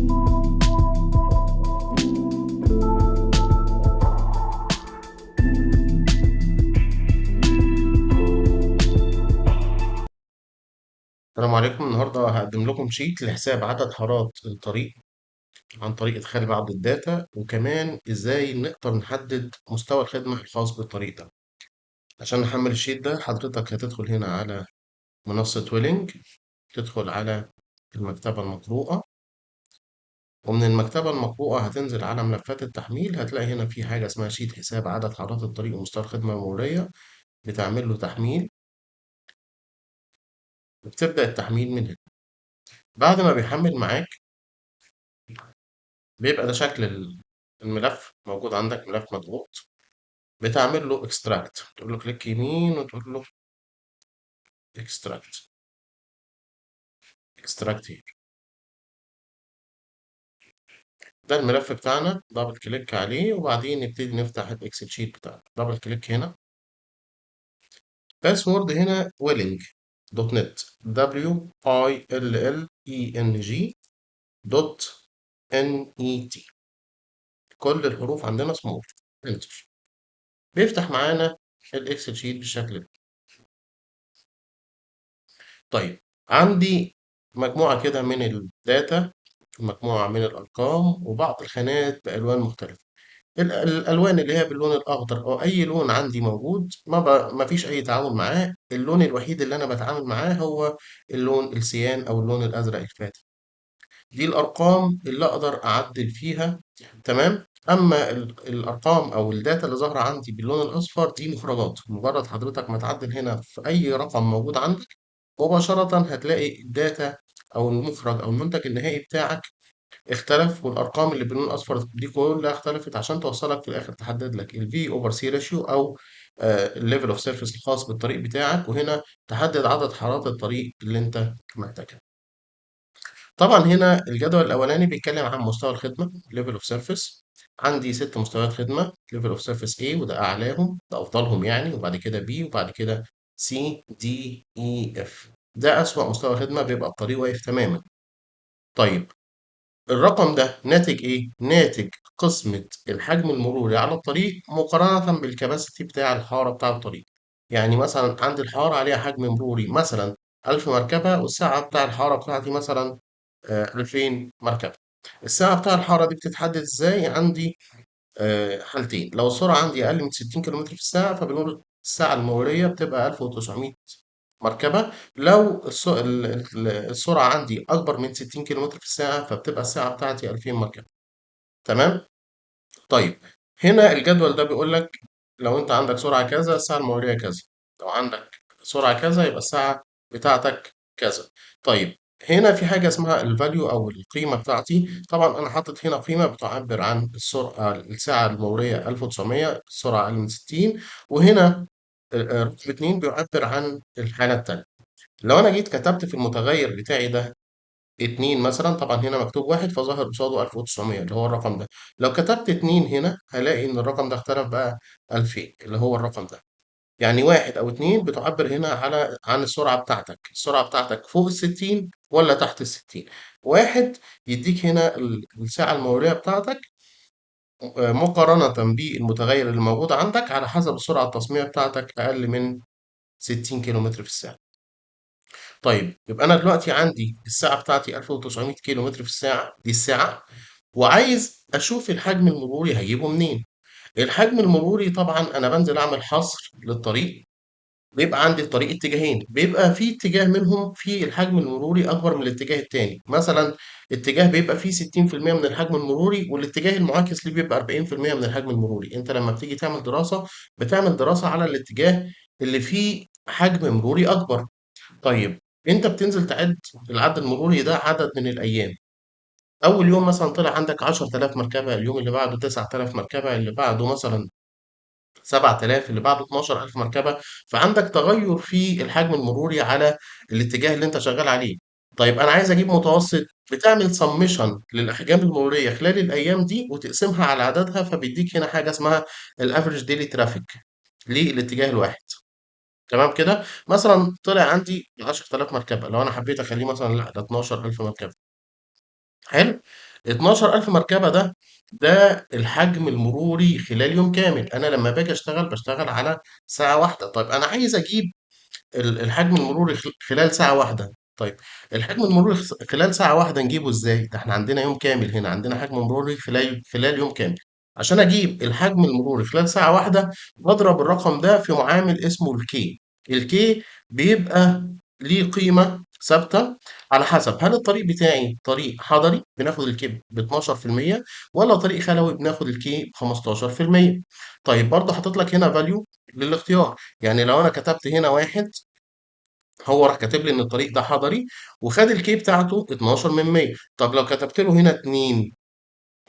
السلام عليكم. النهارده هقدم لكم شيت لحساب عدد حارات الطريق عن طريق إدخال بعض الداتا، وكمان إزاي نقدر نحدد مستوى الخدمة الخاص بالطريق ده. عشان نحمل الشيت ده حضرتك هتدخل هنا على منصة ويلنج، تدخل على المكتبة المقروءة، ومن المكتبة المقروءة هتنزل على ملفات التحميل. هتلاقي هنا في حاجة اسمها شيت حساب عدد حارات الطريق ومستوى الخدمة المرورية، بتعمل له تحميل وبتبدأ التحميل من هنا. بعد ما بيحمل معاك بيبقى ده شكل الملف موجود عندك، ملف مضغوط. بتعمل له اكستراكت، تقول له كليك يمين وتقول له اكستراكت، اكستراكت هير. ده الملف بتاعنا، دبل كليك عليه وبعدين نبتدي نفتح الاكسل شيت بتاعنا. دبل كليك هنا، باسورد هنا ويلنج دوت نت، WILLENG دوت NET، كل الحروف عندنا سمول. انتر. بيفتح معانا الاكسل شيت بالشكل ده. طيب، عندي مجموعة كده من الداتا، مجموعة من الأرقام، وبعض الخانات بألوان مختلفة. الألوان اللي هي باللون الأخضر أو أي لون عندي موجود، ما فيش أي تعامل معاه. اللون الوحيد اللي أنا بتعامل معاه هو اللون السيان أو اللون الأزرق الفاتح. دي الأرقام اللي أقدر أعدل فيها. تمام. أما الأرقام أو الداتا اللي ظاهرة عندي باللون الأصفر دي مخرجات. مجرد حضرتك ما تعدل هنا في أي رقم موجود عندك، مباشرة هتلاقي الداتا أو المخرج أو المنتج النهائي بتاعك اختلف، والأرقام اللي باللون الأصفر دي كلها اختلفت، عشان توصلك في الآخر تحدد لك ال V over C ratio أو ال level of surface الخاص بالطريق بتاعك، وهنا تحدد عدد حارات الطريق اللي أنت محتاجها. طبعا هنا الجدول الأولاني بيتكلم عن مستوى الخدمة level of surface. عندي 6 مستويات خدمة level of surface A، وده أعلاهم، ده أفضلهم يعني، وبعد كده B، وبعد كده C D E F. ده أسوأ مستوى خدمة، بيبقى الطريق واقف تماما. طيب، الرقم ده ناتج إيه؟ ناتج قسمة الحجم المروري على الطريق مقارنة بالكباسيتي بتاع الحارة بتاع الطريق. يعني مثلا عندي الحارة عليها حجم مروري مثلا 1000 مركبة، والسعة بتاع الحارة بتاعتي مثلا 2000 مركبة. السعة بتاع الحارة دي بتتحدد إزاي؟ عندي حالتين. لو السرعة عندي أقل من 60 كيلومتر في الساعة، فبنقول الساعة المرورية بتبقى 1900 مركبة. لو السرعة عندي أكبر من 60 كيلومتر في الساعة، فبتبقى الساعة بتاعتي 2000 مركبة. تمام؟ طيب، هنا الجدول ده بيقول لك لو أنت عندك سرعة كذا الساعة المرورية كذا، لو عندك سرعة كذا يبقى الساعة بتاعتك كذا. طيب، هنا في حاجة اسمها الفاليو أو القيمة بتاعتي. طبعا أنا حاطط هنا قيمة بتعبر عن السرعة، الساعة المرورية 1900، السرعة أقل من 60. وهنا رقم 2 بيعبر عن الحالة التانية. لو أنا جيت كتبت في المتغير بتاعي ده 2 مثلا، طبعا هنا مكتوب واحد فظاهر قصاده 1900 اللي هو الرقم ده. لو كتبت 2 هنا هلاقي إن الرقم ده اختلف بقى 2000 اللي هو الرقم ده. يعني واحد أو 2 بتعبر هنا عن السرعة بتاعتك، السرعة بتاعتك فوق ال60 ولا تحت ال60. واحد يديك هنا الساعة المرورية بتاعتك مقارنة بالمتغير اللي موجود عندك على حسب السرعة التصميمية بتاعتك أقل من 60 كيلومتر في الساعة. طيب، يبقى أنا دلوقتي عندي الساعة بتاعتي 1900 كيلو متر في الساعة، دي الساعة، وعايز أشوف الحجم المروري هجيبه منين؟ الحجم المروري طبعا أنا بنزل أعمل حصر للطريق. بيبقى عندي الطريق اتجاهين، بيبقى في اتجاه منهم في الحجم المروري أكبر من الاتجاه التاني. مثلا اتجاه بيبقى فيه 60% من الحجم المروري، والاتجاه المعاكس ليه بيبقى 40% من الحجم المروري. أنت لما بتيجي تعمل دراسة بتعمل دراسة على الاتجاه اللي فيه حجم مروري أكبر. طيب، أنت بتنزل تعد العد المروري ده عدد من الأيام. أول يوم مثلا طلع عندك 10000 مركبة، اليوم اللي بعده 9000 مركبة، اللي بعده مثلا 7000، اللي بعده 12000 مركبة. فعندك تغير في الحجم المروري على الاتجاه اللي أنت شغال عليه. طيب، أنا عايز أجيب متوسط. بتعمل سمشن للأحجام المرورية خلال الأيام دي وتقسمها على عددها، فبيديك هنا حاجة اسمها الافريج ديلي ترافيك للاتجاه الواحد. تمام كده. مثلا طلع عندي 10000 مركبة، لو أنا حبيت أخليه مثلا لا ده 12000 مركبة. حلو. 12,000 مركبة ده الحجم المروري خلال يوم كامل، أنا لمّا باجي أشتغل باشتغل على ساعة واحدة، طيب أنا عايز أجيب الحجم المروري خلال ساعة واحدة، طيب الحجم المروري خلال ساعة واحدة نجيبه إزاي؟ ده إحنا عندنا يوم كامل هنا، عندنا حجم مروري خلال يوم كامل، عشان أجيب الحجم المروري خلال ساعة واحدة باضرب الرقم ده في معامل اسمه الK، الK بيبقى ليه قيمة ثابتة على حسب هل الطريق بتاعي طريق حضري بناخد الK ب12% والّا طريق خلوي بناخد الK ب15%. طيب برضه حاطط لك هنا value للاختيار، يعني لو أنا كتبت هنا 1 هو راح كاتب لي إن الطريق ده حضري وخد الكي بتاعته 12 من 100. طب لو كتبت له هنا 2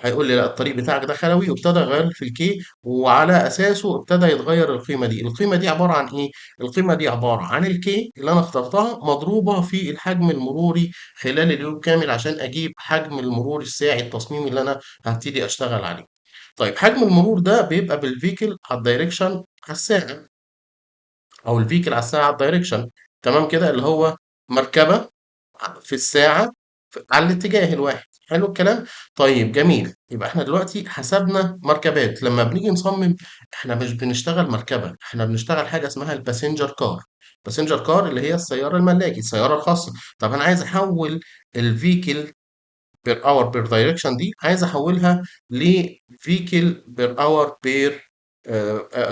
هيقول لي لا الطريق بتاعك ده خلوي وابتدى يغير لي في الكي وعلى أساسه ابتدى يتغير القيمة دي. القيمة دي عبارة عن إيه؟ القيمة دي عبارة عن الكي اللي أنا اخترتها مضروبة في الحجم المروري خلال اليوم كامل عشان أجيب حجم المرور الساعي التصميمي اللي أنا هبتدي أشتغل عليه. طيب حجم المرور ده بيبقى بالفيكل على الدايركشن على الساعة أو الvehicle على الساعة على الdirection، تمام كده، اللي هو مركبة في الساعة على الاتجاه الواحد، حلو الكلام؟ طيب جميل، يبقى إحنا دلوقتي حسبنا مركبات، لمّا بنيجي نصمم إحنا مش بنشتغل مركبة، إحنا بنشتغل حاجة اسمها الpassenger car، passenger car اللي هي السيارة الملاكي، السيارة الخاصة. طب أنا عايز أحوّل الvehicle per hour per direction دي عايز أحوّلها لvehicle per hour per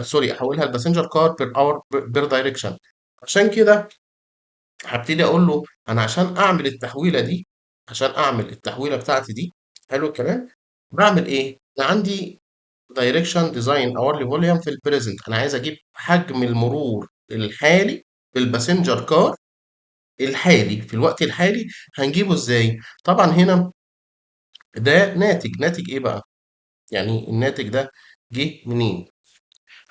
سوري أحوّلها لpassenger car per hour per direction. عشان كده هابتدي أقول له أنا عشان أعمل التحويلة دي، عشان أعمل التحويلة بتاعتي دي، حلو الكلام، باعمل إيه؟ أنا عندي direction design hourly volume في الpresent، أنا عايز أجيب حجم المرور الحالي بالpassenger car الحالي في الوقت الحالي هنجيبه إزاي؟ طبعًا هنا ده ناتج إيه بقى؟ يعني الناتج ده جه منين؟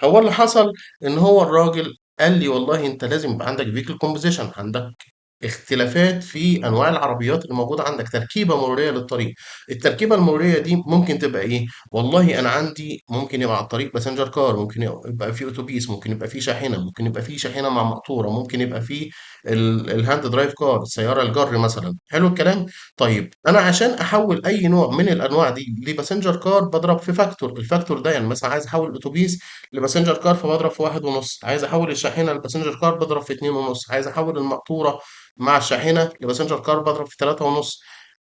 هو اللي حصل إن هو الراجل قال لي والله أنت لازم يبقى عندك vehicle composition، عندك اختلافات في أنواع العربيات اللي موجودة عندك، تركيبة مرورية للطريق. التركيبة المرورية دي ممكن تبقى إيه؟ والله أنا عندي ممكن يبقى على الطريق passenger car، ممكن يبقى في أوتوبيس، ممكن يبقى في شاحنة، ممكن يبقى في شاحنة مع مقطورة، ممكن يبقى في الهاند درايف كار، السيارة الجر مثلًا، حلو الكلام؟ طيب أنا عشان أحوّل أي نوع من الأنواع دي لpassenger car باضرب في factor، الfactor ده يعني مثلًا عايز أحوّل الأوتوبيس لباسنجر كار فباضرب في 1.5، عايز أحوّل الشاحنة لباسنجر كار باضرب في 2.5، عايز أحوّل المقطورة مع الشاحنة لباسنجر كار باضرب في 3.5.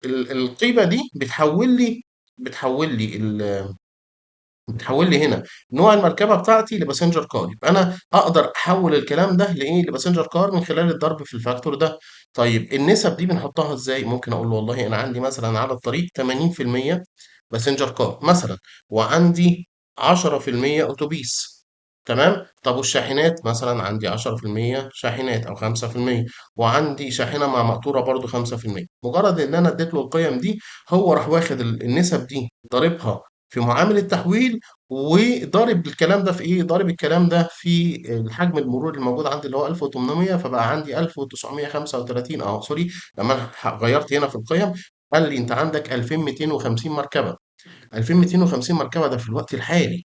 القيمة دي بتحوّل لي هنا نوع المركبة بتاعتي لباسنجر كار، يبقى أنا أقدر أحوّل الكلام ده لإيه، لباسنجر كار من خلال الضرب في الفاكتور ده. طيب النسب دي بنحطها إزاي؟ ممكن أقول له والله أنا عندي مثلًا على الطريق 80% باسنجر كار مثلًا، وعندي 10% أوتوبيس، تمام؟ طب والشاحنات مثلًا عندي 10% شاحنات أو 5%، وعندي شاحنة مع مقطورة برضه 5%. مجرد إن أنا اديت له القيم دي هو راح واخد النسب دي ضاربها في معامل التحويل وضارب الكلام ده في إيه، ضارب الكلام ده في الحجم المروري الموجود عندي اللي هو 1800 فبقى عندي 1935 سوري، لما أنا غيّرت هنا في القيم قال لي أنت عندك 2250 مركبة، 2250 مركبة ده في الوقت الحالي.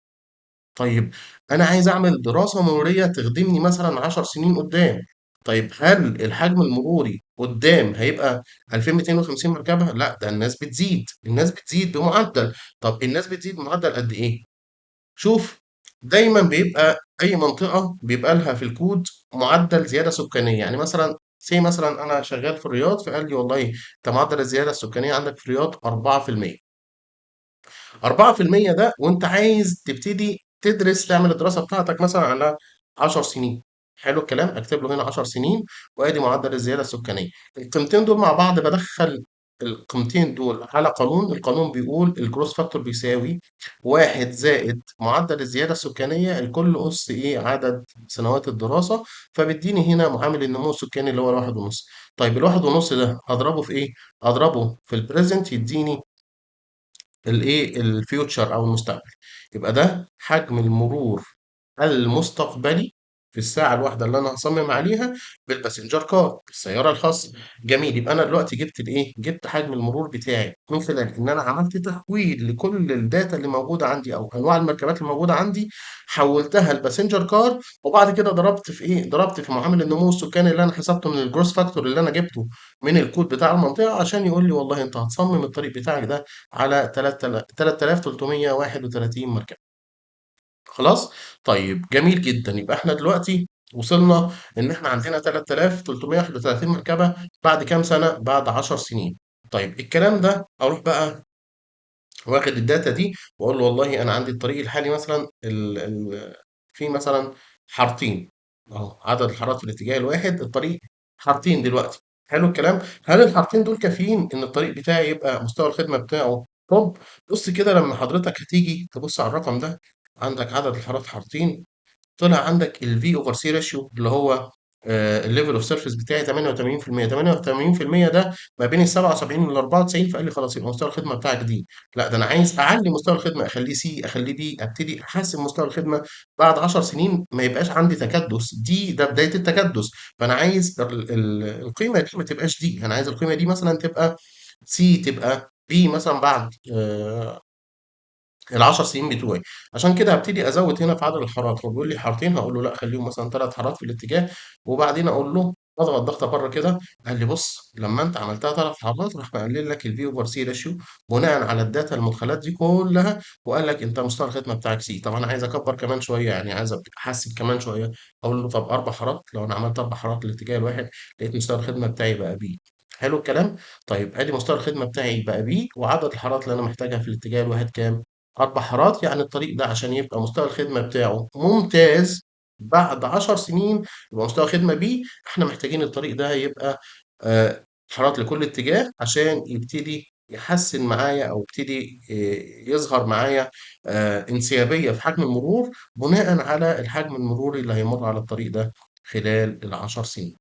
طيب أنا عايز أعمل دراسة مرورية تخدمني مثلًا 10 سنين قدّام، طيب هل الحجم المروري قدّام هيبقى 2250 مركبة؟ لأ، ده الناس بتزيد، الناس بتزيد بمعدل، طب الناس بتزيد بمعدل قد إيه؟ شوف دايمًا بيبقى أي منطقة بيبقى لها في الكود معدل زيادة سكانية، يعني مثلًا مثلًا أنا شغال في الرياض فقال لي والله أنت معدل الزيادة السكانية عندك في الرياض 4%، 4% ده وأنت عايز تبتدي تدرس تعمل الدراسة بتاعتك مثلًا على 10 سنين، حلو الكلام، أكتب له هنا 10 سنين وأدي معدل الزيادة السكانية، القيمتين دول مع بعض بادخّل القيمتين دول على قانون، القانون بيقول الgrowth factor بيساوي 1 زائد معدل الزيادة السكانية لكل أُس إيه، عدد سنوات الدراسة، فبيدّيني هنا معامل النمو السكاني اللي هو ال1.5. طيب ال1.5 ده هاضربه في إيه؟ هاضربه في الpresent يدّيني الإيه، الfuture أو المستقبل، يبقى ده حجم المرور المستقبلي في الساعة الواحدة اللي أنا هاصمم عليها بالباسنجر كار، بالسيارة الخاصة. جميل، يبقى أنا دلوقتي جبت الإيه؟ جبت حجم المرور بتاعي من خلال إن أنا عملت تحويل لكل الداتا اللي موجودة عندي أو أنواع المركبات اللي موجودة عندي، حولتها لباسنجر كار، وبعد كده ضربت في إيه؟ ضربت في معامل النمو السكاني اللي أنا حسبته من الجروس فاكتور اللي أنا جبته من الكود بتاع المنطقة، عشان يقول لي والله أنت هتصمم الطريق بتاعك ده على 3331 مركبة. خلاص؟ طيب جميل جدًا، يبقى إحنا دلوقتي وصلنا إن إحنا عندنا 3331 مركبة بعد كام سنة؟ بعد 10 سنين. طيب الكلام ده أروح بقى واخد الdata دي وأقول له والله أنا عندي الطريق الحالي مثلًا فيه مثلًا حارتين، أهو عدد الحارات في الاتجاه الواحد، الطريق حارتين دلوقتي، حلو الكلام؟ هل الحارتين دول كافيين إن الطريق بتاعي يبقى مستوى الخدمة بتاعه توب؟ بُص كده لمّا حضرتك هتيجي تبُص على الرقم ده، عندك عدد الحارات حارتين، طلع عندك الV over C ratio اللي هو الlevel of surface بتاعي 88%، 88% ده ما بين ال77 وال94، فقال لي خلاص يبقى مستوى الخدمة بتاعك D. لأ ده أنا عايز أعلّي مستوى الخدمة أخلّيه C، أخلّيه B، أبتدي أحسّن مستوى الخدمة بعد 10 سنين ما يبقاش عندي تكدُّس، ده بداية التكدُّس، فأنا عايز القيمة دي ما تبقاش D، أنا عايز القيمة دي مثلًا تبقى C، تبقى B مثلًا بعد ال10 سنين بتوعي. عشان كده هابتدي أزوّد هنا في عدد الحارات، هو بيقول لي حارتين هاقول له لأ خلّيهم مثلًا 3 حارات في الاتجاه، وبعدين أقول له أضغط ضغطة برّه كده، قال لي بُص لمّا أنت عملتها 3 حارات راح مقلل لك الV over C ratio بناءً على الdata المدخلات دي كلّها، وقال لك أنت مستوى الخدمة بتاعك C. طب أنا عايز أكبّر كمان شوية، يعني عايز أحسّن كمان شوية، أقول له طب 4 حارات، لو أنا عملت 4 حارات للاتجاه الواحد لقيت مستوى الخدمة بتاعي بقى B. حلو الكلام؟ طيب أدي مستوى الخدمة بتاعي بقى B، وعدد الحارات اللي أنا محتاجها في الاتجاه الواحد كام؟ 4 حارات، يعني الطريق ده عشان يبقى مستوى الخدمة بتاعه ممتاز بعد 10 سنين يبقى مستوى خدمة B، إحنا محتاجين الطريق ده يبقى حارات لكل اتجاه عشان يبتدي يحسّن معايا أو يبتدي يظهر معايا انسيابية في حجم المرور بناءً على الحجم المروري اللي هيمُر على الطريق ده خلال ال10 سنين.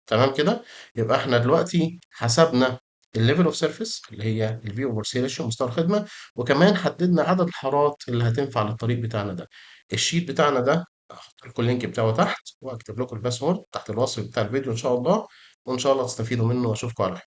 تمام كده؟ يبقى إحنا دلوقتي حسبنا الlevel of service اللي هي الV over C ratio مستوى الخدمة، وكمان حددنا عدد الحارات اللي هتنفع للطريق بتاعنا ده. الشيت بتاعنا ده هاحط لكم اللينك بتاعه تحت، وهاكتب لكم الباسورد تحت الوصف بتاع الفيديو إن شاء الله، وإن شاء الله تستفيدوا منه وأشوفكم على خير.